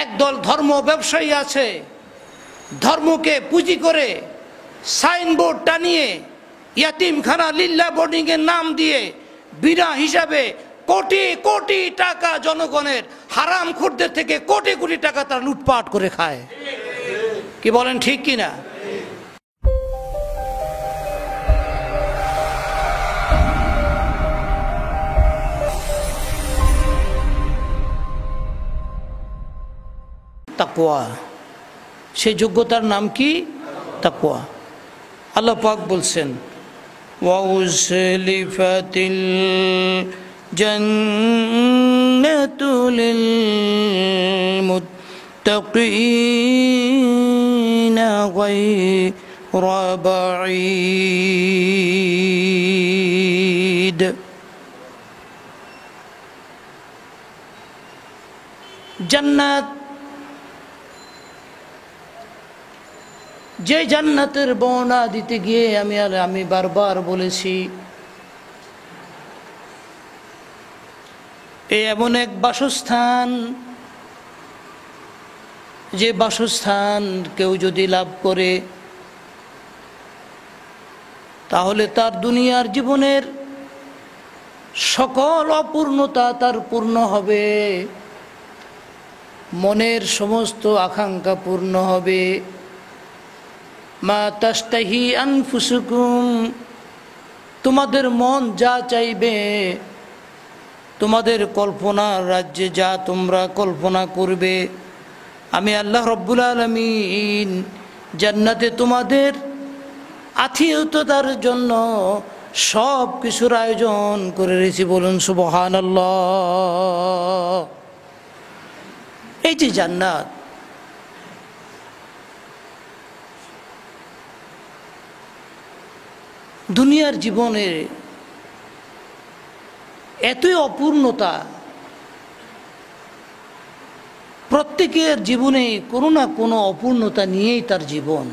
একদল ধর্ম ব্যবসায়ী আছে, ধর্মকে পুঁজি করে সাইনবোর্ড টানিয়ে ইয়াতিমখানা লিল্লা বোর্ডিংয়ের নাম দিয়ে বিনা হিসাবে কোটি কোটি টাকা জনগণের হারাম খুরদের থেকে কোটি কোটি টাকা তারা লুটপাট করে খায়। কি বলেন, ঠিক কিনা? তাকওয়া, সেই যোগ্যতার নাম কি? তাকওয়া। আল্লাহ পাক বলছেন, ওয়াউজলিফাতিল জান্নাতু লিল মুত্তাকিনা গায়রা বাঈদ। জান্নাত, যে জান্নাতের বর্ণনা দিতে গিয়ে আমি বারবার বলেছি, এমন এক বাসস্থান, যে বাসস্থান কেউ যদি লাভ করে তাহলে তার দুনিয়ার জীবনের সকল অপূর্ণতা তার পূর্ণ হবে, মনের সমস্ত আকাঙ্ক্ষা পূর্ণ হবে। মা তাস্তাহি আনফুসুকুম, তোমাদের মন যা চাইবে, তোমাদের কল্পনার রাজ্যে যা তোমরা কল্পনা করবে, আমি আল্লাহ রব্বুল আলামিন জান্নাতে তোমাদের আতিথ্যতার জন্য সব কিছুর আয়োজন করে রেখেছি। বলুন সুবহানাল্লাহ। এই যে জান্নাত, দুনিয়ার জীবনে এতই অপূর্ণতা, প্রত্যেকের জীবনে কোনো না কোনো অপূর্ণতা নিয়েই তার জীবন।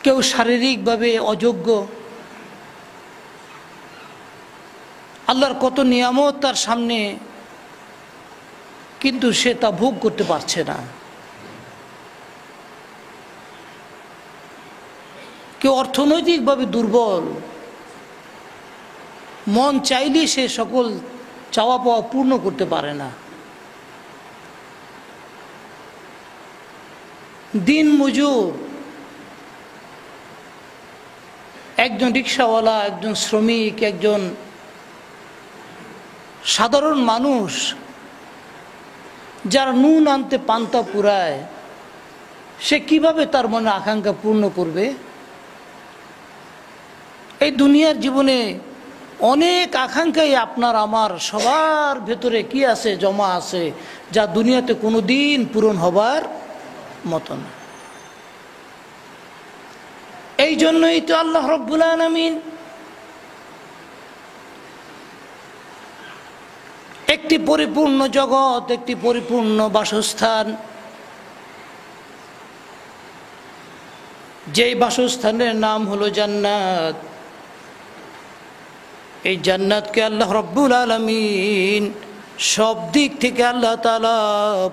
কেউ শারীরিকভাবে অযোগ্য, আল্লাহর কত নিয়ামত তার সামনে, কিন্তু সে তা ভোগ করতে পারছে না। কেউ অর্থনৈতিকভাবে দুর্বল, মন চাইলেই সে সকল চাওয়া পাওয়া পূর্ণ করতে পারে না। দিন মজুর, একজন রিক্সাওয়ালা, একজন শ্রমিক, একজন সাধারণ মানুষ যার নুন আনতে পান্তা পুরায়, সে কিভাবে তার মনে আকাঙ্ক্ষা পূর্ণ করবে? এই দুনিয়ার জীবনে অনেক আকাঙ্ক্ষাই আপনার আমার সবার ভেতরে কি আছে, জমা আছে, যা দুনিয়াতে কোনো দিন পূরণ হবার মতো না। এই জন্যই তো আল্লাহ রব্বুল আলামিন একটি পরিপূর্ণ জগৎ, একটি পরিপূর্ণ বাসস্থান, যেই বাসস্থানের নাম হলো জান্নাত, এই জান্নাতকে আল্লাহ রব্বুল আলামিন সব দিক থেকে আল্লাহ তাআলা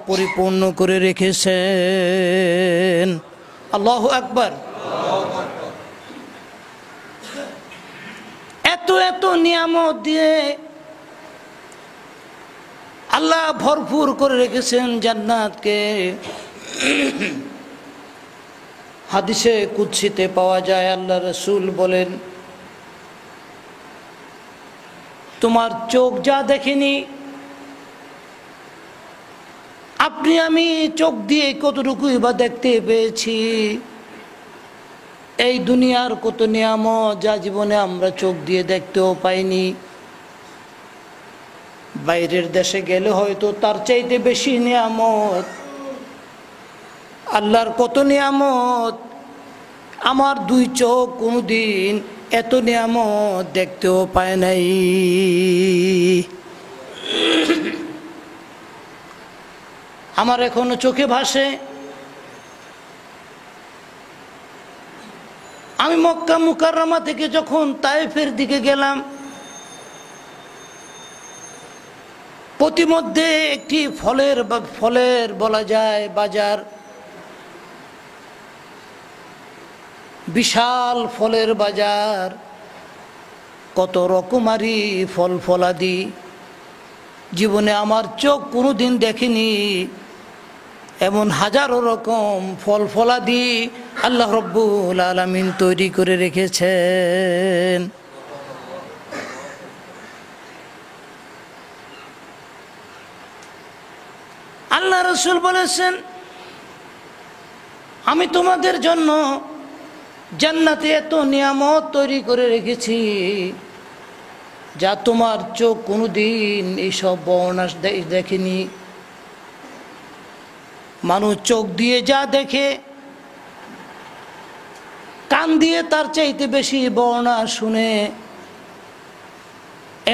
পরিপূর্ণ করে রেখেছেন। আল্লাহু আকবার। এত এত নিয়ামত দিয়ে আল্লাহ ভরপুর করে রেখেছেন জান্নাতকে। হাদিসে কুদসিতে পাওয়া যায়, আল্লাহ রাসূল বলেন, তোমার চোখ যা দেখেনি, আপনি আমি চোখ দিয়ে কতটুকুই বা দেখতে পেয়েছি। এই দুনিয়ার কত নিয়ামত যা জীবনে আমরা চোখ দিয়ে দেখতেও পাইনি, বাইরের দেশে গেলে হয়তো তার চাইতে বেশি নিয়ামত। আল্লাহর কত নিয়ামত, আমার দুই চোখ কোনোদিন এত নিয়ামত দেখতেও পায় নাই। আমার এখনো চোখে ভাসে, আমি মক্কা মুকাররমা থেকে যখন তায়েফের দিকে গেলাম, পথিমধ্যে একটি ফলের বলা যায় বাজার, বিশাল ফলের বাজার, কত রকমারি ফল ফলাদি জীবনে আমার চোখ কোনোদিন দেখেনি। এমন হাজারো রকম ফল ফলাদি আল্লাহ রব্বুল আলামিন তৈরি করে রেখেছেন। আল্লাহ রাসূল বলেছেন, আমি তোমাদের জন্য জান্নাতে এত নিয়ামত তৈরি করে রেখেছি যা তোমার চোখ কোনোদিন এইসব বর্ণনা দেখেনি। মানুষ চোখ দিয়ে যা দেখে, কান দিয়ে তার চাইতে বেশি বর্ণনা শুনে।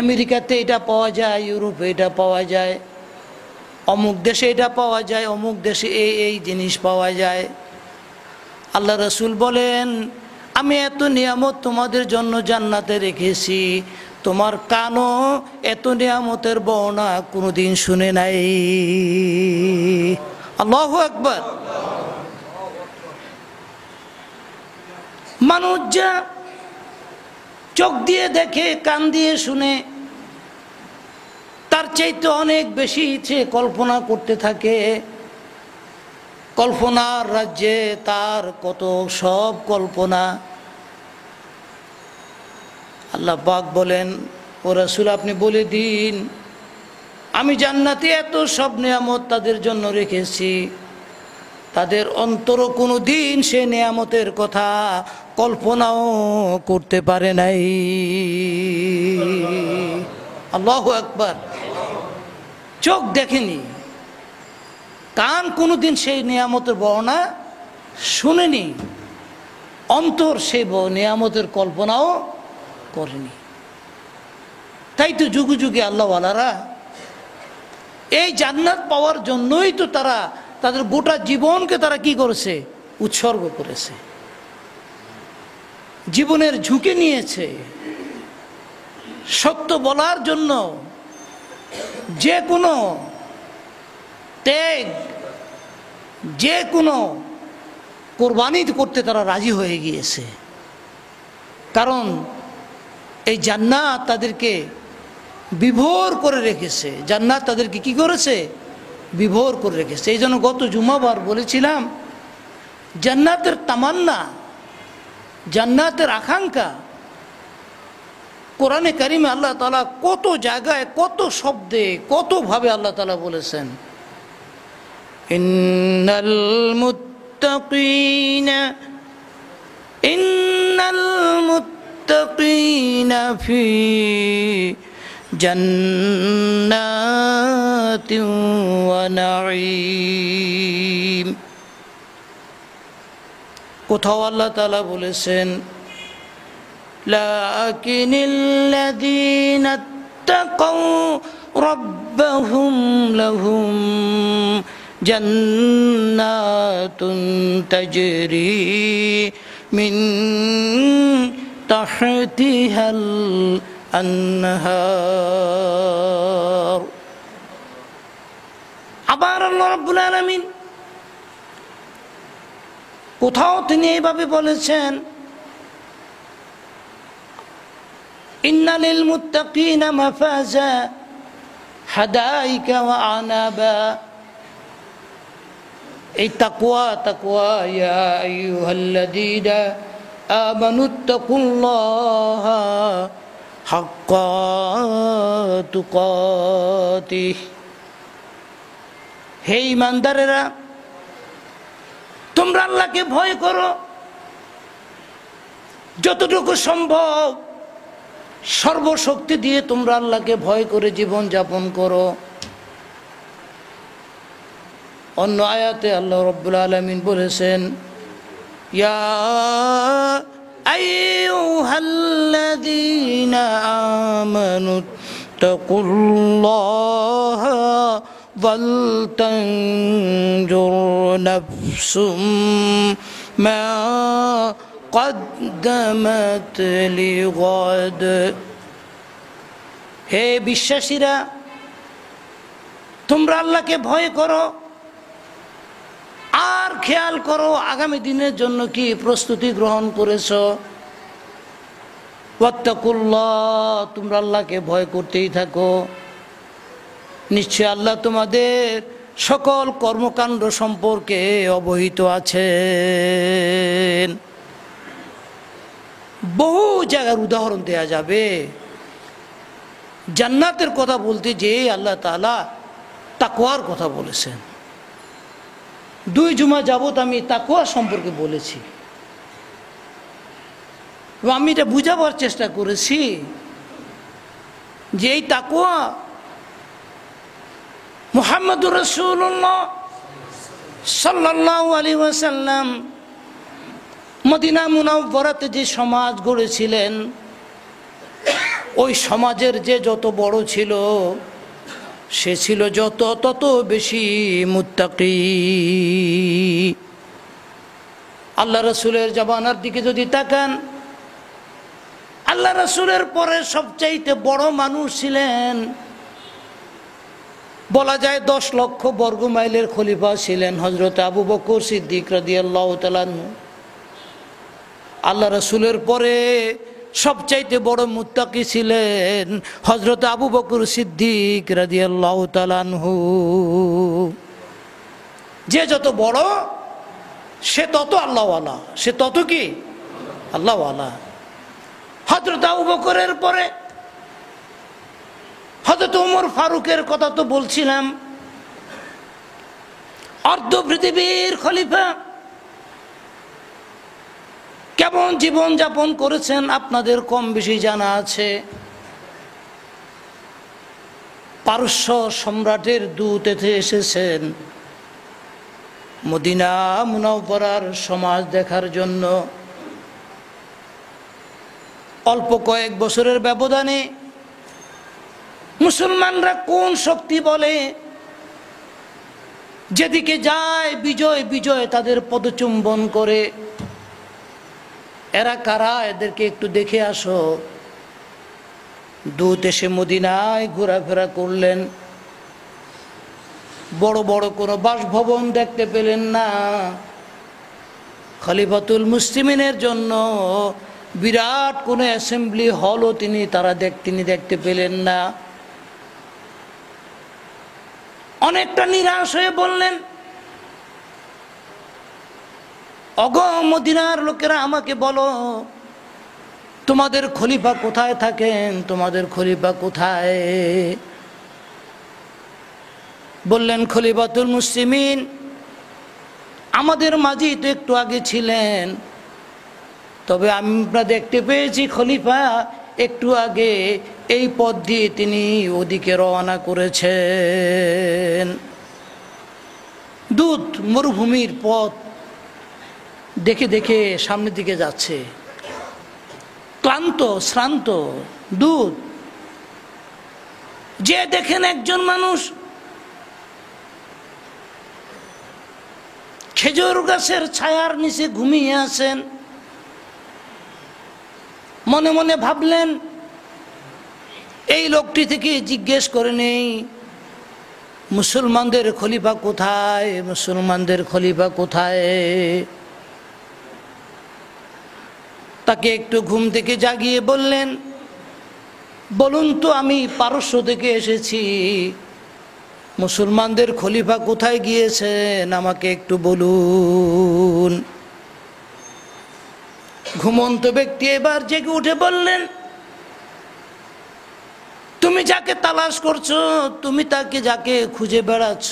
আমেরিকাতে এটা পাওয়া যায়, ইউরোপে এটা পাওয়া যায়, অমুক দেশে এটা পাওয়া যায়, অমুক দেশে এই জিনিস পাওয়া যায়। আল্লাহ রাসূল বলেন, আমি এত নিয়ামত তোমাদের জন্য জান্নাতে রেখেছি, তোমার কানও এত নিয়ামতের বর্ণনা কোনোদিন শুনে নাই। আল্লাহু আকবার। মানুষ যা চোখ দিয়ে দেখে, কান দিয়ে শুনে, তার চাইতে অনেক বেশি সে কল্পনা করতে থাকে। কল্পনার রাজ্যে তার কত সব কল্পনা। আল্লাহ পাক বলেন, ও রাসূল আপনি বলে দিন, আমি জান্নাতে এত সব নিয়ামত তাদের জন্য রেখেছি, তাদের অন্তর কোনো দিন সে নিয়ামতের কথা কল্পনাও করতে পারে নাই। আল্লাহু আকবার। চোখ দেখেনি, কান কোনোদিন সেই নিয়ামতের বর্ণনা শুনেনি, অন্তর সেই নিয়ামতের কল্পনাও করেনি। তাই তো যুগে যুগে আল্লাহওয়ালারা এই জান্নাত পাওয়ার জন্যই তো তারা তাদের গোটা জীবনকে তারা কি করেছে, উৎসর্গ করেছে, জীবনের ঝুঁকি নিয়েছে। সত্য বলার জন্য যে কোনো ত্যাগ, যে কোনো কোরবানি করতে তারা রাজি হয়ে গিয়েছে। কারণ এই জান্নাত তাদেরকে বিভোর করে রেখেছে, জান্নাত তাদেরকে কি করেছে, বিভোর করে রেখেছে। এই জন্য গত জুমাবার বলেছিলাম, জান্নাতের তামান্না, জান্নাতের আকাঙ্ক্ষা কোরআনে কারিমে আল্লাহ তাআলা কত জায়গায়, কত শব্দে, কত ভাবে আল্লাহ তাআলা বলেছেন, ইন্নাল মুত্তাকিনা ফি জান্নাতিন ওয়া নাঈম। কোথাও আল্লাহ তাআলা বলেছেন, লাকিনিল্লাযীনা ইত্তাকাউ রাব্বাহুম লাহুম জান্নাতুন তাজরি মিন তাহতিহাল আনহার। আবার আল্লাহ রাব্বুল আলামিন কোথাও তিনি এইভাবে বলেছেন, ইন্না লিল মুত্তাকিনা মাফাজা হাদাইকা ওয়া আনাবা। এই তাকওয়া, ইয়া আইয়ুহাল্লাযীনা আমানুত্তাকুল্লাহা হাক্কা তুকাতিহ। হে ঈমানদারেরা, তোমরা আল্লাহকে ভয় করো, যতটুকু সম্ভব সর্বশক্তি দিয়ে তোমরা আল্লাহকে ভয় করে জীবন যাপন করো। অন্য আয়াতে আল্লাহ রাব্বুল আলামিন বলেছেন, ইয়া আইয়ুহাল্লাযীনা আমানুত্তাকুল্লাহা ওয়াল তানজুর নাফসুম মা কদ্দামাত লিগাদ। হে বিশ্বাসীরা, তোমরা আল্লাহকে ভয় করো আর খেয়াল করো আগামী দিনের জন্য কি প্রস্তুতি গ্রহণ করেছো। ওয়াত্তাকুল্লাহ, তোমরা আল্লাহকে ভয় করতেই থাকো, নিশ্চয় আল্লাহ তোমাদের সকল কর্মকাণ্ড সম্পর্কে অবহিত আছেন। বহু জায়গার উদাহরণ দেয়া যাবে। জান্নাতের কথা বলতে যে আল্লাহ তাআলা তাকওয়ার কথা বলেছেন। 2 জুমা যাবত আমি তাকওয়া সম্পর্কে বলেছি, আমি এটা বুঝাবার চেষ্টা করেছি যে এই তাকওয়া মুহাম্মদুর রাসূলুল্লাহ সাল্লাল্লাহু আলাইহি ওয়াসাল্লাম মদিনা মুনাওয়ারাতে যে সমাজ গড়েছিলেন, ওই সমাজের যে যত বড় ছিল সে ছিল তত বেশি মুত্তাকি। আল্লাহ রাসূলের জামানার দিকে যদি তাকান, আল্লাহ রাসূলের পরে সবচাইতে বড় মানুষ ছিলেন, বলা যায় 10 লক্ষ বর্গ মাইলের খলিফা ছিলেন হযরত আবু বকর সিদ্দিক রাদিয়াল্লাহু তাআলা আনহু। আল্লাহ রাসূলের পরে সবচাইতে বড় মুত্তাকি ছিলেন হযরত আবু বকর সিদ্দিক রাদিয়াল্লাহু তাআলা আনহু। যে যত বড় সে তত আল্লাহওয়ালা, সে তত কি আল্লাহওয়ালা। হযরত আবু বকরের পরে হযরত ওমর ফারুকের কথা তো বলছিলাম, অর্ধ পৃথিবীর খলিফা। কেমন জীবন যাপন করেছেন আপনাদের কম বেশি জানা আছে। পারস্য সম্রাটের দূত এসেছেন মদিনা মুনাওয়ারার সমাজ দেখার জন্য। অল্প কয়েক বছরের ব্যবধানে মুসলমানরা কোন শক্তি বলে যেদিকে যায় বিজয় বিজয় তাদের পদচুম্বন করে। এরা কারা, এদেরকে একটু দেখে আসো। দূত এসে মদিনায় ঘোরাফেরা করলেন, বড় বড় কোনো বাসভবন দেখতে পেলেন না। খলিফাতুল মুসলিমিনের জন্য বিরাট কোনো অ্যাসেম্বলি হলও তিনি দেখতে পেলেন না। অনেকটা নিরাশ হয়ে বললেন, অগ মদিনার লোকেরা আমাকে বলো তোমাদের খলিফা কোথায় থাকেন, তোমাদের খলিফা কোথায়? বললেন খলিফাতুল মুসলিমিন আমাদের মাঝেই তো একটু আগে ছিলেন, তবে আমরা দেখতে পেয়েছি খলিফা একটু আগে এই পথ দিয়ে তিনি ওদিকে রওনা করেছেন। দূত মরুভূমির পথ দেখে দেখে সামনের দিকে যাচ্ছে, ক্লান্ত শ্রান্ত দূত। যে দেখেন একজন মানুষ খেজুর গাছের ছায়ার নিচে ঘুমিয়ে আছেন। মনে মনে ভাবলেন এই লোকটি থেকে জিজ্ঞেস করে নেই মুসলমানদের খলিফা কোথায়, মুসলমানদের খলিফা কোথায়। তাকে একটু ঘুম থেকে জাগিয়ে বললেন, বলুন তো আমি পারস্য থেকে এসেছি, মুসলমানদের খলিফা কোথায় গিয়েছেন আমাকে একটু বলুন। ঘুমন্ত ব্যক্তি এবার জেগে উঠে বললেন, তুমি যাকে তালাশ করছো, তুমি তাকে যাকে খুঁজে বেড়াচ্ছ,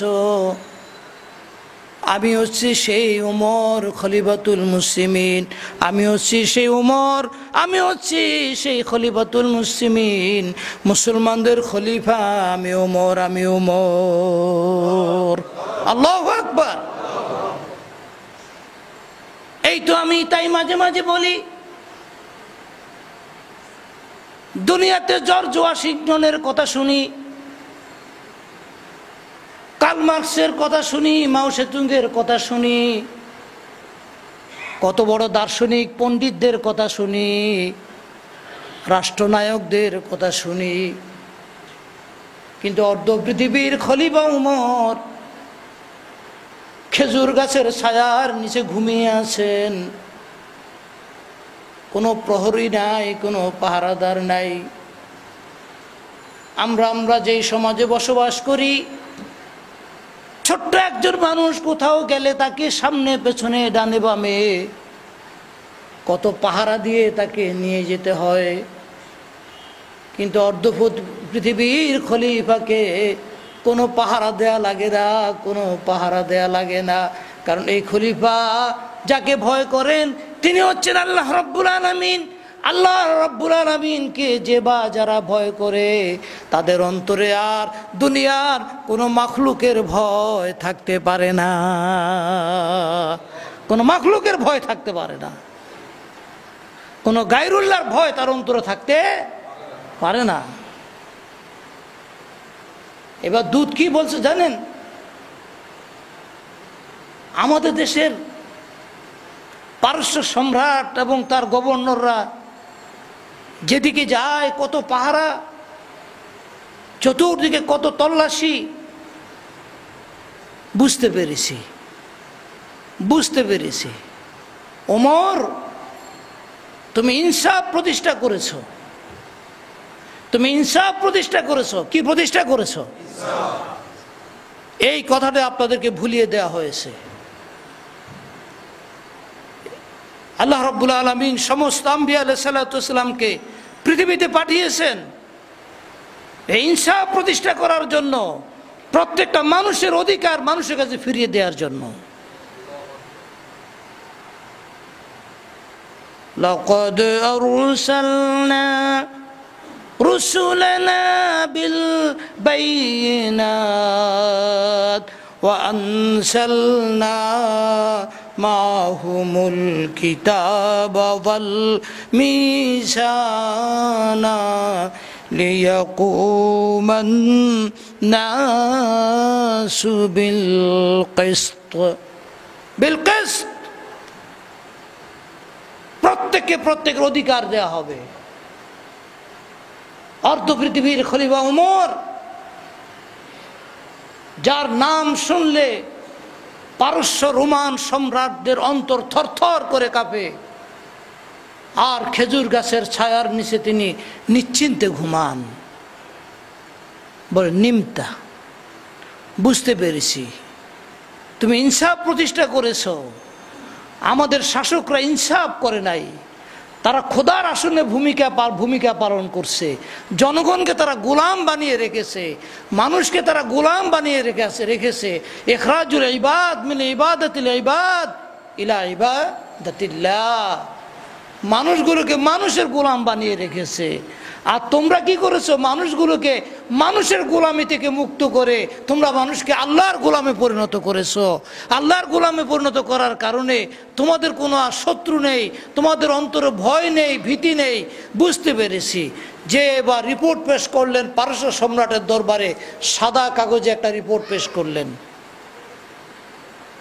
আমি হচ্ছি সেই উমর খলিফাতুল মুসলিমিন, আমি হচ্ছি সেই উমর, আমি হচ্ছি সেই খলিফাতুল মুসলিমিন, মুসলমানদের খলিফা আমি উমর, আমি উমর। আল্লাহু আকবার। এই তো আমি তাই মাঝে মাঝে বলি, দুনিয়াতে জর্জ ওয়াশিংটনের কথা শুনি, কার্ল মার্কসের কথা শুনি, মাও সেতুংয়ের কথা শুনি, কত বড় দার্শনিক পণ্ডিতদের কথা শুনি, রাষ্ট্রনায়কদের কথা শুনি, কিন্তু অর্ধ পৃথিবীর খলিফা উমর খেজুর গাছের ছায়ার নিচে ঘুমিয়ে আছেন। কোনো প্রহরী নাই, কোনো পাহারাদার নাই। আমরা যেই সমাজে বসবাস করি, ছোট্ট একজন মানুষ কোথাও গেলে তাকে সামনে পেছনে ডানে বামে কত পাহারা দিয়ে তাকে নিয়ে যেতে হয়। কিন্তু অর্ধ পৃথিবীর খলিফাকে কোনো পাহারা দেয়া লাগে না, কোনো পাহারা দেয়া লাগে না। কারণ এই খলিফা যাকে ভয় করেন তিনি হচ্ছেন আল্লাহ রাব্বুল আলামিন। আল্লাহ রাব্বুল আলামিনকে যে বা যারা ভয় করে তাদের অন্তরে আর দুনিয়ার কোনো মাখলুকের ভয় থাকতে পারে না, কোনো মাখলুকের ভয় থাকতে পারে না, কোনো গায়রুল্লাহর ভয় তার অন্তরে থাকতে পারে না। এবার দূত কি বলছে জানেন? আমাদের দেশের পারস্য সম্রাট এবং তার গভর্নররা যেদিকে যায় কত পাহারা, চতুর্দিকে কত তল্লাশি। বুঝতে পেরেছি ওমর, তুমি ইনসাফ প্রতিষ্ঠা করেছো, তুমি ইনসাফ প্রতিষ্ঠা করেছো। কি প্রতিষ্ঠা করেছো? এই কথাটা আপনাদেরকে ভুলিয়ে দেওয়া হয়েছে। আল্লাহ রাব্বুল আলামিন সমস্ত আম্বিয়া আলাইহিস সালাতু ওয়াস সালামকে পৃথিবীতে পাঠিয়েছেন এই ইনসাফ প্রতিষ্ঠা করার জন্য, প্রত্যেকটা মানুষের অধিকার মানুষের কাছে ফিরিয়ে দেওয়ার জন্য। লাকাদ আরসালনা রুসুলানা বিল বাইয়িনাত ওয়া আনসালনা মাহুমুল কিতাবা ওয়াল মিজানা লিয়াকুমান নাসু বিল কিসত। প্রত্যেকের অধিকার দেয়া হবে। অর্ধ পৃথিবীর খলিফা উমর, যার নাম শুনলে পারস্য রোমান সম্রাটদের অন্তর থরথর করে কাঁপে, আর খেজুর গাছের ছায়ার নিচে তিনি নিশ্চিন্তে ঘুমান। বলে নিমতা, বুঝতে পেরেছি তুমি ইনসাফ প্রতিষ্ঠা করেছ। আমাদের শাসকরা ইনসাফ করে নাই, তারা খোদার আসনে ভূমিকা পালন করছে। জনগণকে তারা গোলাম বানিয়ে রেখেছে, মানুষকে তারা গোলাম বানিয়ে রেখেছে। ইখরাজুল ইবাদ মিন ইবাদাতিল ইবাদ ইলা ইবাদাতিল্লাহ, মানুষগুলোকে মানুষের গোলাম বানিয়ে রেখেছে। আর তোমরা কি করেছো? মানুষগুলোকে মানুষের গোলামি থেকে মুক্ত করে তোমরা মানুষকে আল্লাহর গোলামে পরিণত করেছো। আল্লাহর গোলামে পরিণত করার কারণে তোমাদের কোনো শত্রু নেই, তোমাদের অন্তরে ভয় নেই, ভীতি নেই। বুঝতে পেরেছি। যে এবার রিপোর্ট পেশ করলেন পারস্য সম্রাটের দরবারে, সাদা কাগজে একটা রিপোর্ট পেশ করলেন।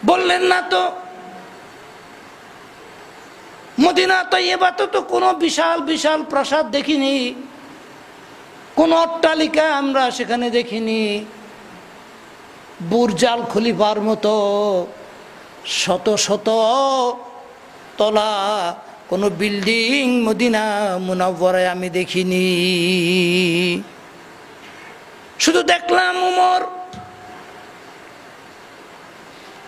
বললেন না তো মদিনা তৈয়বাতে তো কোনো বিশাল বিশাল প্রাসাদ দেখিনি, কোনো অট্টালিকা আমরা সেখানে দেখিনি। বুর্জ আল খলিফার মতো শত শত তলা কোনো বিল্ডিং মদিনা মুনাওয়ারায় আমি দেখিনি। শুধু দেখলাম উমর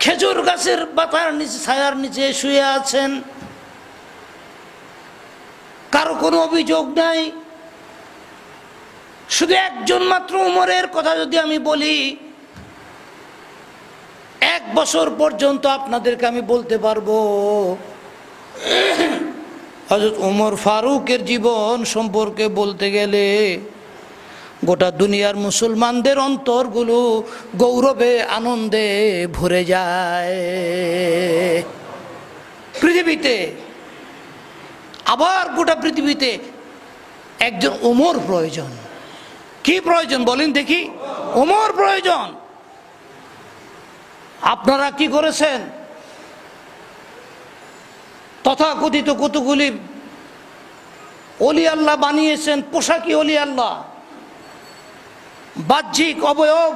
খেজুর গাছের পাতার নিচে, ছায়ার নিচে শুয়ে আছেন, কারো কোনো অভিযোগ নাই। শুধু একজন মাত্র উমরের কথা যদি আমি বলি, 1 বছর পর্যন্ত আপনাদেরকে আমি বলতে পারবো হযরত উমর ফারুকের জীবন সম্পর্কে বলতে গেলে গোটা দুনিয়ার মুসলমানদের অন্তরগুলো গৌরবে আনন্দে ভরে যায়। পৃথিবীতে আবার গোটা পৃথিবীতে একজন ওমর প্রয়োজন। কি প্রয়োজন বলেন দেখি? ওমর প্রয়োজন। আপনারা কি করেছেন? তথাকথিত কতগুলি ওলি আল্লাহ বানিয়েছেন, পোশাকি ওলি আল্লাহ। বাহ্যিক অবয়ব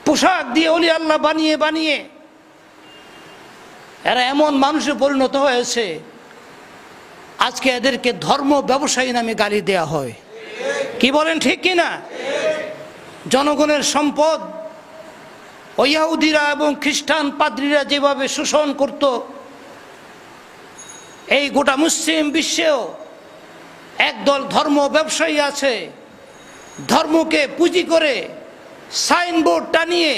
পোশাক দিয়ে ওলি আল্লাহ বানিয়ে বানিয়ে এরা এমন মানুষে পরিণত হয়েছে, আজকে এদেরকে ধর্ম ব্যবসায়ী নামে গালি দেয়া হয়। কি বলেন ঠিক কিনা? জনগণের সম্পদ ও ইহুদিরা এবং খ্রিস্টান পাদ্রীরা যেভাবে শোষণ করত, এই গোটা মুসলিম বিশ্বেও একদল ধর্ম ব্যবসায়ী আছে, ধর্মকে পুঁজি করে সাইনবোর্ড টানিয়ে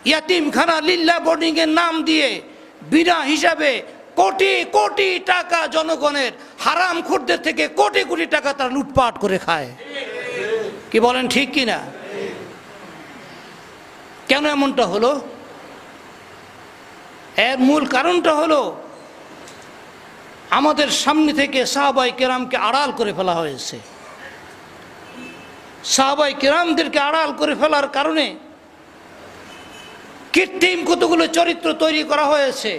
ইয়াতিমখানা লিল্লা বোর্ডিং এর নাম দিয়ে বিনা হিসাবে কোটি কোটি টাকা জনগণের হারাম খুরদের থেকে কোটি কোটি টাকা তারা লুটপাট করে খায়। কি বলেন ঠিক কিনা? কেন এমনটা হলো? এর মূল কারণটা হলো আমাদের সামনে থেকে সাহাবায়ে কেরামকে আড়াল করে ফেলা হয়েছে। সাহাবায়ে কেরামদেরকে আড়াল করে ফেলার কারণে কৃত্রিম কতগুলো চরিত্র তৈরি করা হয়েছে।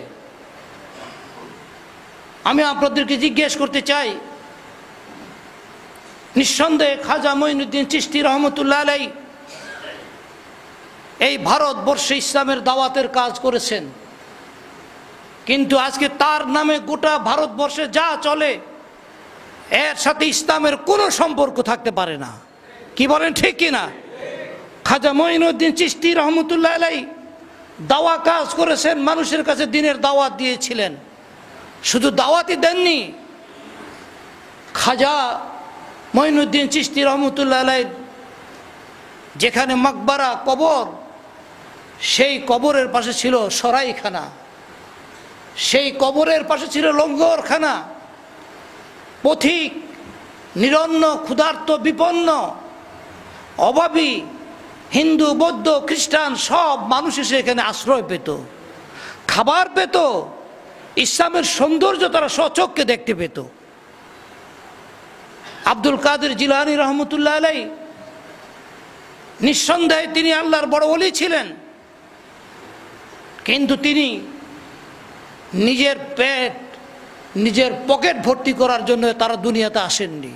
আমি আপনাদেরকে জিজ্ঞেস করতে চাই, নিঃসন্দেহে খাজা মঈনুদ্দিন চিশতি রহমতুল্লাহ আলাইহি এই ভারতবর্ষে ইসলামের দাওয়াতের কাজ করেছেন, কিন্তু আজকে তার নামে গোটা ভারতবর্ষে যা চলে এর সাথে ইসলামের কোনো সম্পর্ক থাকতে পারে না। কি বলেন ঠিক কিনা? খাজা মঈনুদ্দিন চিশতি রহমতুল্লাহ আলাইহি দাওয়া কাজ করেছেন, মানুষের কাছে দ্বীনের দাওয়াত দিয়েছিলেন। শুধু দাওয়াতই দেননি, খাজা মঈনুদ্দিন চিশতি রহমতুল্লাহ আলাইহি যেখানে মাকবারা কবর, সেই কবরের পাশে ছিল সরাইখানা, সেই কবরের পাশে ছিল লঙ্গরখানা। পথিক, নিরন্ন, ক্ষুধার্ত, বিপন্ন, অভাবী হিন্দু, বৌদ্ধ, খ্রিস্টান সব মানুষ এসে এখানে আশ্রয় পেত, খাবার পেত, ইসলামের সৌন্দর্য তারা স্বচক্ষে দেখতে পেত। আব্দুল কাদের জিলানী রহমতুল্লাহ আলাইহি নিঃসন্দেহে তিনি আল্লাহর বড় ওলি ছিলেন, কিন্তু তিনি নিজের পেট, নিজের পকেট ভর্তি করার জন্য তারা দুনিয়াতে আসেননি।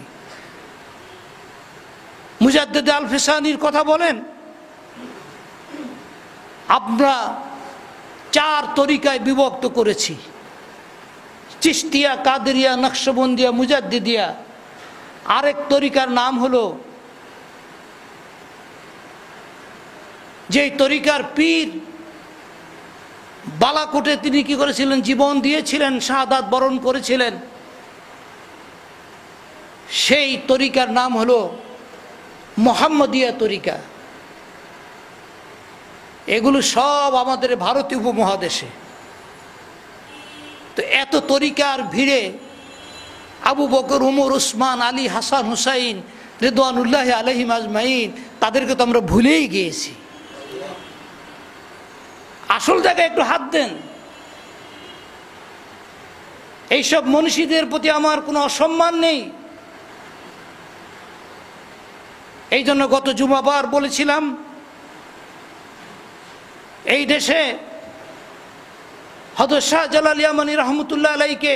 মুজাদ্দিদ আল ফিসানির কথা বলেন, আমরা 4 তরিকায় বিভক্ত করেছি, চিশতিয়া, কাদেরিয়া, নকশবন্দিয়া, মুজাদ্দিদিয়া। আরেক তরিকার নাম হলো, যেই তরিকার পীর বালাকোটে তিনি কি করেছিলেন, জীবন দিয়েছিলেন, শাহাদাত বরণ করেছিলেন, সেই তরিকার নাম হলো মোহাম্মদিয়া তরিকা। এগুলো সব আমাদের ভারতীয় উপমহাদেশে। তো এত তরিকার ভিড়ে আবু বকর, উমর, উসমান, আলী, হাসান, হুসাইন রিদওয়ানুল্লাহি আলাইহিম আজমাইন, তাদেরকে তো আমরা ভুলেই গিয়েছি। আসল জায়গায় একটু হাত দেন। এইসব মনীষীদের প্রতি আমার কোনো অসম্মান নেই। এই জন্য গত জুমাবার বলেছিলাম, এই দেশে হযরত শাহজালাল ইয়ামানী রহমতুল্লাহ আলাইহিকে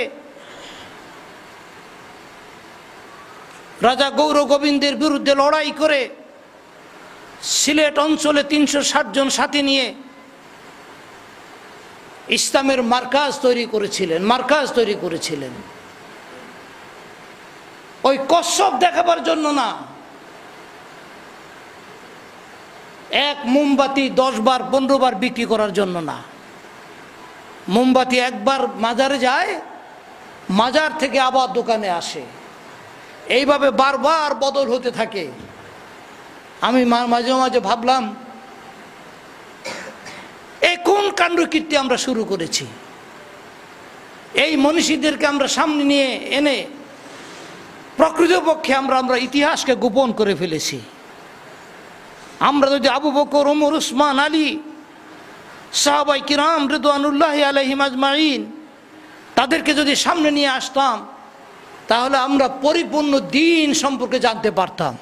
রাজা গৌর গোবিন্দের বিরুদ্ধে লড়াই করে সিলেট অঞ্চলে 360 জন সাথী নিয়ে ইসলামের মার্কাজ তৈরি করেছিলেন। ওই কচ্ছপ দেখাবার জন্য না, এক মোমবাতি 10 বার 15 বার বিক্রি করার জন্য না। মোমবাতি একবার মাজারে যায়, মাজার থেকে আবার দোকানে আসে, এইভাবে বারবার বদল হতে থাকে। আমি মাঝে মাঝে ভাবলাম, এই কোন কাণ্ডকীর্তি আমরা শুরু করেছি? এই মনীষীদেরকে আমরা সামনে নিয়ে এনে প্রকৃতপক্ষে আমরা ইতিহাসকে গোপন করে ফেলেছি। আমরা যদি আবু বকর, ওমর, উসমান, আলী, সাহাবায়ে কিরাম রিদওয়ানুল্লাহি আলাইহিম আজমাইন, তাদেরকে যদি সামনে নিয়ে আসতাম, তাহলে আমরা পরিপূর্ণ দ্বীন সম্পর্কে জানতে পারতাম।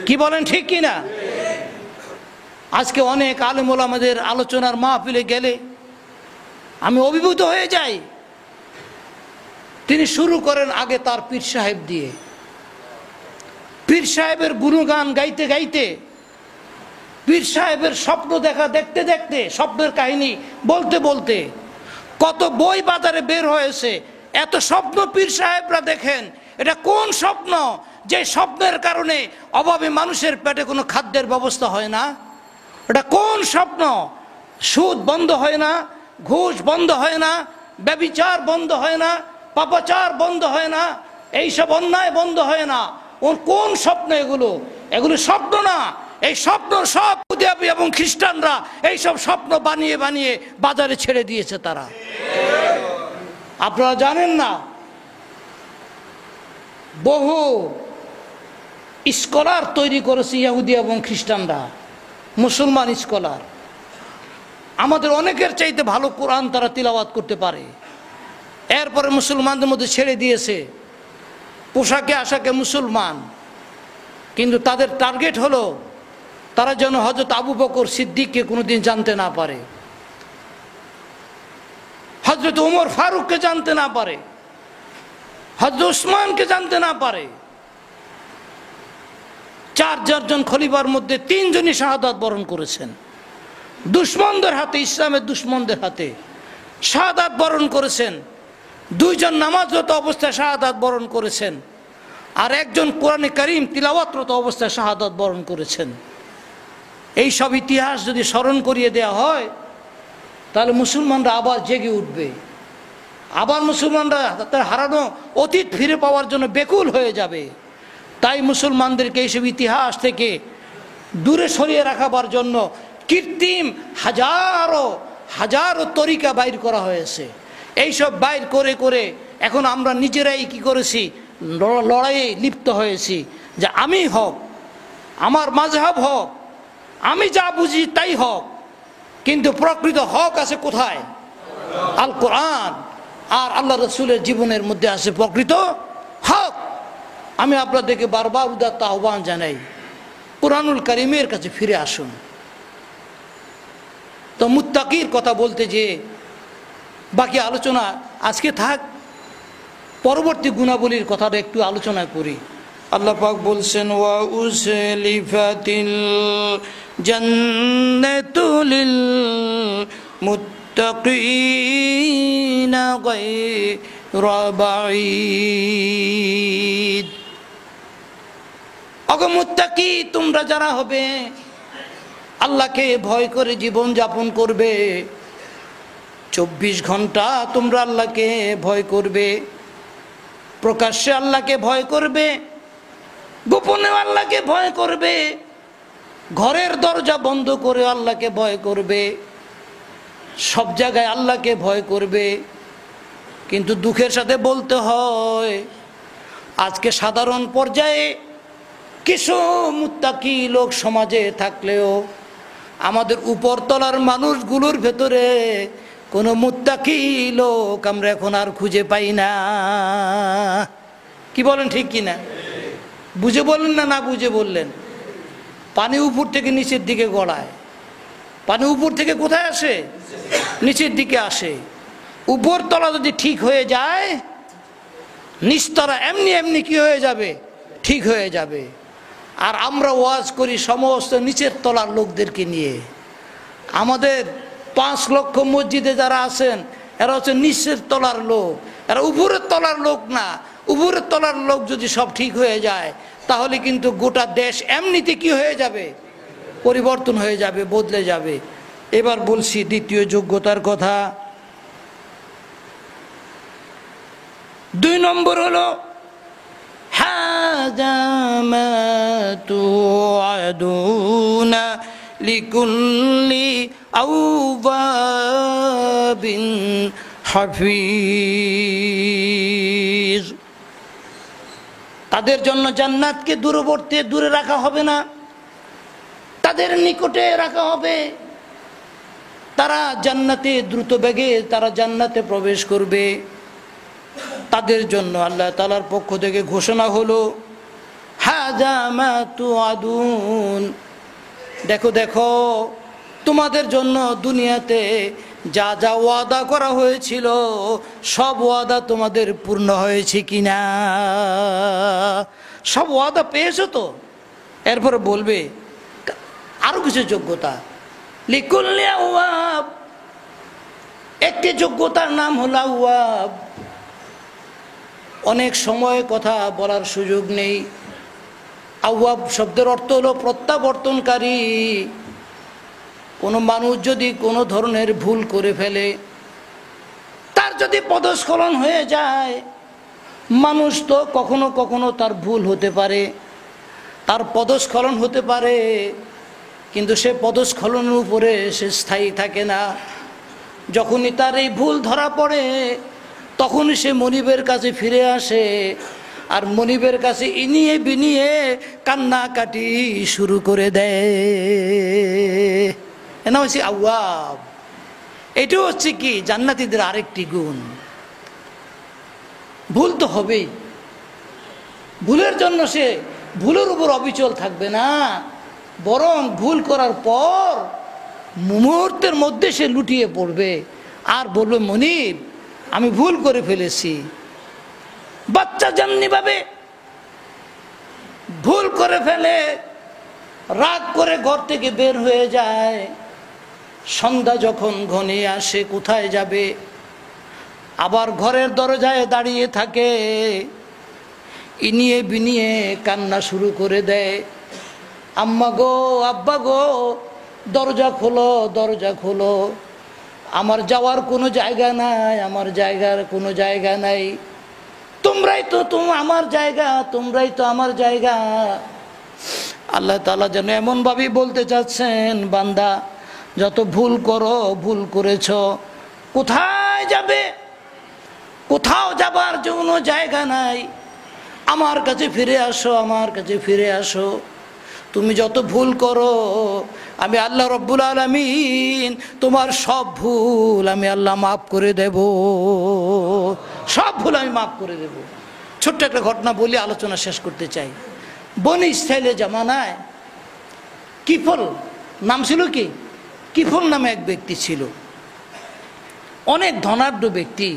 কি বলেন ঠিক কিনা? আজকে অনেক আলেম ওলামাদের আলোচনার মাহফিলে গেলে আমি অভিভূত হয়ে যাই। তিনি শুরু করেন আগে তার পীর সাহেব দিয়ে। পীর সাহেবের গুণগান গাইতে গাইতে, পীর সাহেবের স্বপ্ন দেখা দেখতে দেখতে, স্বপ্নের কাহিনী বলতে বলতে কত বই বাজারে বের হয়েছে। এত স্বপ্ন পীর সাহেবরা দেখেন, এটা কোন স্বপ্ন যে স্বপ্নের কারণে অভাবে মানুষের পেটে কোনো খাদ্যের ব্যবস্থা হয় না? এটা কোন স্বপ্ন? সুদ বন্ধ হয় না, ঘুষ বন্ধ হয় না, ব্যভিচার বন্ধ হয় না, পাপাচার বন্ধ হয় না, এইসব অন্যায় বন্ধ হয় না। ওর কোন স্বপ্ন এগুলো? এগুলো স্বপ্ন না, এই স্বপ্ন সব ইহুদি এবং খ্রিস্টানরা এইসব স্বপ্ন বানিয়ে বানিয়ে বাজারে ছেড়ে দিয়েছে তারা। আপনারা জানেন না, বহু স্কলার তৈরি করেছে ইহুদি এবং খ্রিস্টানরা, মুসলমান স্কলার। আমাদের অনেকের চাইতে ভালো কোরআন তারা তিলাওয়াত করতে পারে। এরপরে মুসলমানদের মধ্যে ছেড়ে দিয়েছে, পোশাকে আশাকে মুসলমান, কিন্তু তাদের টার্গেট হলো তারা যেন হযরত আবু বকর সিদ্দিককে কোনোদিন জানতে না পারে, হযরত ওমর ফারুককে জানতে না পারে, হযরত উসমানকে জানতে না পারে। 4 খলিফার মধ্যে 3 জনই শাহাদাত বরণ করেছেন। দুশমনদের হাতে, ইসলামের দুশমনদের হাতে শাহাদাত বরণ করেছেন। 2 জন নামাজরত অবস্থায় শাহাদাত বরণ করেছেন, আর 1 জন কোরআনে কারীম তিলাওয়াতরত অবস্থায় শাহাদাত বরণ করেছেন। এই সব ইতিহাস যদি স্মরণ করিয়ে দেওয়া হয়, তাহলে মুসলমানরা আবার জেগে উঠবে, আবার মুসলমানরা তার হারানো অতীত ফিরে পাওয়ার জন্য বেকুল হয়ে যাবে। তাই মুসলমানদেরকে এইসব ইতিহাস থেকে দূরে সরিয়ে রাখাবার জন্য কৃত্রিম হাজারো হাজারো তরিকা বাইর করা হয়েছে। এইসব বাইর করে করে এখন আমরা নিজেরাই কি করেছি, লড়াইয়ে লিপ্ত হয়েছি যে আমি হক, আমার মাযহাব হক, আমি যা বুঝি তাই হক। কিন্তু প্রকৃত হক আছে কোথায়? আল কোরআন আর আল্লাহ রসুলের জীবনের মধ্যে আছে প্রকৃত হক। আমি আপনাদেরকে বারবার উদাত্ত আহ্বান জানাই, কুরআনুল কারীমের কাছে ফিরে আসুন। তো মুত্তাকির কথা বলতে যে বাকি আলোচনা আজকে থাক, পরবর্তী গুণাবলীর কথাটা একটু আলোচনা করি। আল্লাহ পাক বলছেন, ওয়া উসলিফাতিল জান্নাতু লিল মুত্তাকিনা গায়রা বাঈদ। ওগো মুত্তাকি, তোমরা যারা হবে, আল্লাহকে ভয় করে জীবন যাপন করবে, 24 ঘন্টা তোমরা আল্লাহকে ভয় করবে, প্রকাশ্যে আল্লাহকে ভয় করবে, গোপনে আল্লাহকে ভয় করবে, ঘরের দরজা বন্ধ করে আল্লাহকে ভয় করবে, সব জায়গায় আল্লাহকে ভয় করবে। কিন্তু দুঃখের সাথে বলতে হয়, আজকে সাধারণ পর্যায়ে কিছু মুত্তাকি লোক সমাজে থাকলেও আমাদের উপরতলার মানুষগুলোর ভেতরে কোনো মুত্তাকি লোক আমরা এখন আর খুঁজে পাই না। কি বলেন, ঠিক কি না? বুঝে বললেন না না বুঝে বললেন? পানি উপর থেকে নিচের দিকে গড়ায়, পানি উপর থেকে কোথায় আসে? নিচের দিকে আসে। উপরতলা যদি ঠিক হয়ে যায়, নিচতলা এমনি এমনি কি হয়ে যাবে? ঠিক হয়ে যাবে। আর আমরা ওয়াজ করি সমস্ত নিচের তলার লোকদেরকে নিয়ে। আমাদের 5 লক্ষ মসজিদে যারা আছেন এরা হচ্ছে নিচের তলার লোক, এরা উপরের তলার লোক না। উপরের তলার লোক যদি সব ঠিক হয়ে যায়, তাহলে কিন্তু গোটা দেশ এমনিতে কি হয়ে যাবে? পরিবর্তন হয়ে যাবে, বদলে যাবে। এবার বলছি দ্বিতীয় যোগ্যতার কথা। 2 নম্বর হলো হাযা মা তুআদুনা লিকুল্লি আওয়াবিন হাফিজ। তাদের জন্য জান্নাতকে দূরবর্তী দূরে রাখা হবে না, তাদের নিকটে রাখা হবে। তারা জান্নাতে দ্রুত বেগে তারা জান্নাতে প্রবেশ করবে। তাদের জন্য আল্লাহ তাআলার পক্ষ থেকে ঘোষণা হলো, হাযা মা তুআদুন। দেখো দেখো, তোমাদের জন্য দুনিয়াতে যা যা ওয়াদা করা হয়েছিল সব ওয়াদা তোমাদের পূর্ণ হয়েছে কিনা, সব ওয়াদা পেয়েছো তো? এরপরে বলবে আরো কিছু যোগ্যতা, লিকুল্লি আওয়াব, একটি যোগ্যতার নাম হলো আওয়াব। অনেক সময় কথা বলার সুযোগ নেই। আওয়াব শব্দের অর্থ হলো প্রত্যাবর্তনকারী। কোনো মানুষ যদি কোনো ধরনের ভুল করে ফেলে, তার যদি পদস্খলন হয়ে যায়, মানুষ তো কখনো কখনো তার ভুল হতে পারে, তার পদস্খলন হতে পারে, কিন্তু সে পদস্খলনের উপরে সে স্থায়ী থাকে না। যখনই তার এই ভুল ধরা পড়ে, তখনই সে মনিবের কাছে ফিরে আসে, আর মনিবের কাছে ইনিয়ে বিনিয়ে কান্নাকাটি শুরু করে দেয়। এনা হচ্ছে আওয়াব। এটাও হচ্ছে কি জান্নাতীদের আরেকটি গুণ। ভুল তো হবেই, ভুলের জন্য সে ভুলের উপর অবিচল থাকবে না, বরং ভুল করার পর মুহূর্তের মধ্যে সে লুটিয়ে পড়বে আর বলবে, মনিব আমি ভুল করে ফেলেছি। বাচ্চা যেমনি ভাবে ভুল করে ফেলে, রাগ করে ঘর থেকে বের হয়ে যায়, সন্ধ্যা যখন ঘনিয়ে আসে কোথায় যাবে, আবার ঘরের দরজায় দাঁড়িয়ে থাকে, ইনিয়ে বিনিয়ে কান্না শুরু করে দেয়, আম্মা গো, আব্বা গো, দরজা খোলো, দরজা খোলো, আমার যাওয়ার কোনো জায়গা নাই, আমার জায়গার কোনো জায়গা নাই, তোমরাই তো আমার জায়গা, তোমরাই তো আমার জায়গা। আল্লাহ তাআলা যেন এমনভাবেই বলতে চাচ্ছেন, বান্দা যত ভুল করো, ভুল করেছ, কোথায় যাবে? কোথাও যাবার কোনো জায়গা নাই, আমার কাছে ফিরে আসো, আমার কাছে ফিরে আসো। তুমি যত ভুল করো, আমি আল্লাহ রব্বুল আলামিন তোমার সব ভুল আমি আল্লাহ মাফ করে দেব, সব ভুল আমি মাফ করে দেব। ছোট্ট একটা ঘটনা বলি, আলোচনা শেষ করতে চাই। বনি ইসরাইলের জামানায় কিফল নাম ছিল, কি কিফল নামে এক ব্যক্তি ছিল, অনেক ধনাঢ্য ব্যক্তি।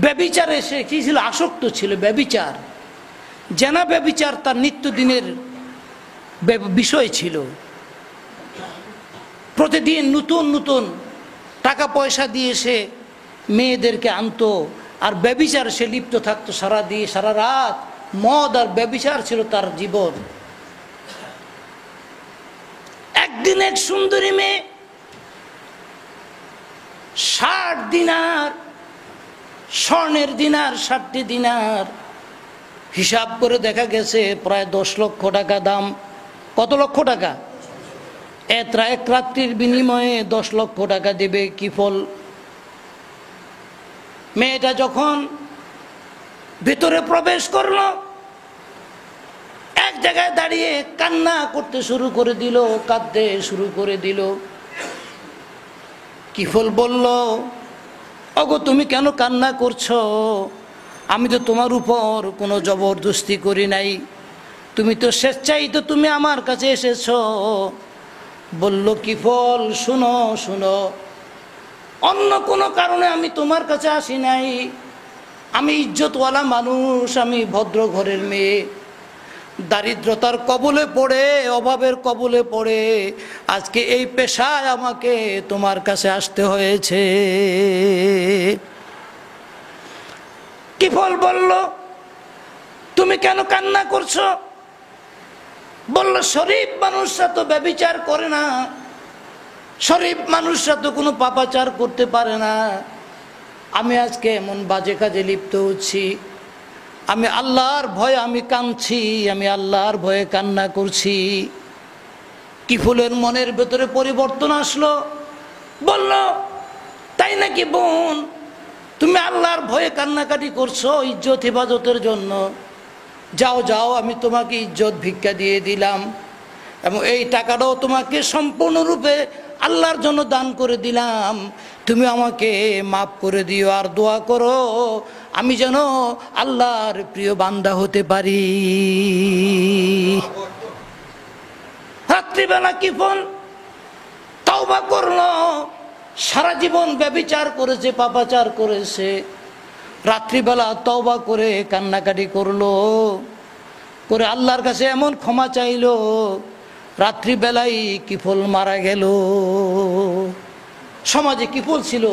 ব্যভিচারে সে কি ছিল, আসক্ত ছিল, ব্যভিচার, জেনা ব্যভিচার তার নিত্যদিনের বিষয় ছিল। প্রতিদিন নতুন নতুন টাকা পয়সা দিয়ে সে মেয়েদেরকে আনতো, আর ব্যভিচার সে লিপ্ত থাকতো সারা রাত। মদ আর ব্যভিচার ছিল তার জীবন। একদিন এক সুন্দরী মেয়ে 60 দিনার, স্বর্ণের দিনার, 60টি দিনার, হিসাব করে দেখা গেছে প্রায় 10 লক্ষ টাকা দাম। কত লক্ষ টাকা? এক রাত্রির বিনিময়ে 10 লক্ষ টাকা দেবে কিফল। মেয়েটা যখন ভিতরে প্রবেশ করলো, এক জায়গায় দাঁড়িয়ে কান্না করতে শুরু করে দিল, কাঁদতে শুরু করে দিল। কিফল বলল, ওগো তুমি কেন কান্না করছো? আমি তো তোমার উপর কোনো জবরদস্তি করি নাই, তুমি তো স্বেচ্ছাই তো তুমি আমার কাছে এসেছো। বলল কিফল, শুনো শুনো, অন্য কোনো কারণে আমি তোমার কাছে আসি নাই। আমি ইজ্জতওয়ালা মানুষ, আমি ভদ্র ঘরের মেয়ে, দারিদ্রতার কবলে পড়ে, অভাবের কবলে পড়ে আজকে এই পেশায় আমাকে তোমার কাছে আসতে হয়েছে। কিফল বলল, তুমি কেন কান্না করছো? বলল, শরীফ মানুষরা তো ব্যভিচার করে না, শরীফ মানুষরা তো কোনো পাপাচার করতে পারে না। আমি আজকে এমন বাজে কাজে লিপ্ত হচ্ছি, আমি আল্লাহর ভয়ে আমি কাঁদছি, আমি আল্লাহর ভয়ে কান্না করছি। কিফলের মনের ভেতরে পরিবর্তন আসলো। বলল, তাই নাকি বোন, তুমি আল্লাহর ভয়ে কান্নাকাটি করছো ইজ্জত হেফাজতের জন্য? যাও যাও, আমি তোমাকে ইজ্জত ভিক্ষা দিয়ে দিলাম, এবং এই টাকাটাও তোমাকে সম্পূর্ণরূপে আল্লাহর জন্য দান করে দিলাম। তুমি আমাকে মাফ করে দিও, আর দোয়া করো আমি যেন আল্লাহর প্রিয় বান্দা হতে পারি। রাত্রিবেলা কিফল তওবা করলো। সারা জীবন ব্যভিচার করেছে, পাপাচার করেছে, রাত্রিবেলা তওবা করে কান্নাকাটি করলো। করে আল্লাহর কাছে এমন ক্ষমা চাইলো, রাত্রিবেলায় কিফল মারা গেল। সমাজে কিফল ছিল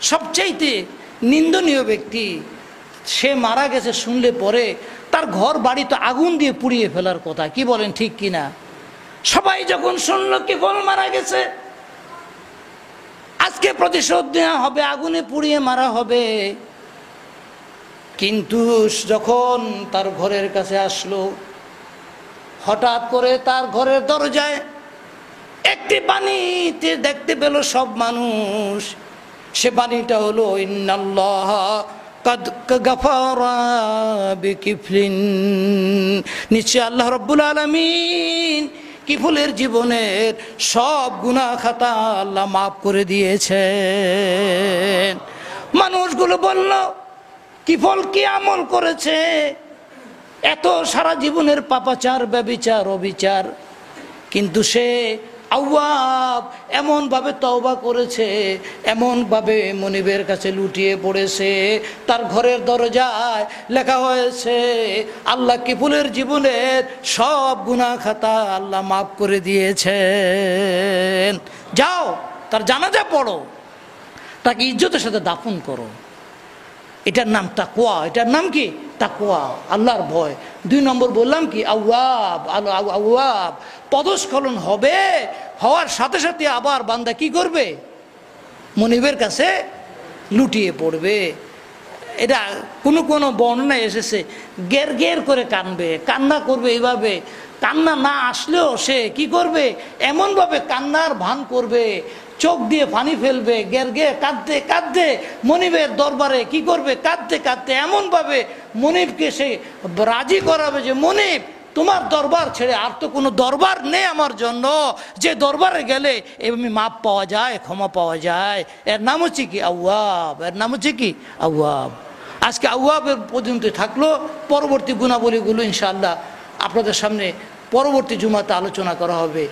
সবচাইতে নিন্দনীয় ব্যক্তি, সে মারা গেছে শুনলে পরে তার ঘর বাড়ি তো আগুন দিয়ে পুড়িয়ে ফেলার কথা, কি বলেন ঠিক কিনা? সবাই যখন শুনল কিফল মারা গেছে, আজকে প্রতিশোধ নেওয়া হবে, আগুনে পুড়িয়ে মারা হবে। কিন্তু যখন তার ঘরের কাছে আসলো, হঠাৎ করে তার ঘরের দরজায় একটি বাণীতে দেখতে পেল সব মানুষ। সে বাণীটা হলো ইন্নাল্লাহ কাদ গাফারা বিকিফলিন, নিশ্চয় আল্লাহ রাব্বুল আলামিন কিফলের জীবনের সব গুনাহ খাতা আল্লাহ মাফ করে দিয়েছেন। মানুষগুলো বলল, কিফল কি আমল করেছে? এত সারা জীবনের পাপাচার, ব্যভিচার, অবিচার, কিন্তু সে আওয়াব এমনভাবে তওবা করেছে, এমনভাবে মনিবের কাছে লুটিয়ে পড়েছে, তার ঘরের দরজায় লেখা হয়েছে আল্লাহ কিফলের জীবনের সব গুনাহ খাতা আল্লাহ মাফ করে দিয়েছেন। যাও তার জানাজা পড়ো, তাকে ইজ্জতের সাথে দাফন করো। এটার নাম তাকওয়া। এটার নাম কি? তাকওয়া, আল্লাহর ভয়। 2 নম্বর বললাম কি? আওয়াব। আওয়াব পদস্খলন হবে, হওয়ার সাথে সাথে আবার বান্দা কি করবে? মনিবের কাছে লুটিয়ে পড়বে। এটা কোনো কোনো বর্ণনায় এসেছে গের গের করে কানবে, কান্না করবে। এইভাবে কান্না না আসলেও সে কি করবে? এমনভাবে কান্নার ভান করবে, চোখ দিয়ে পানি ফেলবে, গের গে কাঁদতে কাঁদতে মনিবের দরবারে কি করবে? কাঁদতে কাঁদতে এমনভাবে মনিবকে সে রাজি করাবে যে মনিব, তোমার দরবার ছেড়ে আর তো কোনো দরবার নেই আমার জন্য, যে দরবারে গেলে এমনি মাপ পাওয়া যায়, ক্ষমা পাওয়া যায়। এর নাম হচ্ছে কি? আওয়াব। এর নাম হচ্ছে কি? আওয়াব। আজকে আওয়াবের পর্যন্ত থাকলো। পরবর্তী গুণাবলীগুলো ইনশাআল্লাহ আপনাদের সামনে পরবর্তী জুমাতে আলোচনা করা হবে।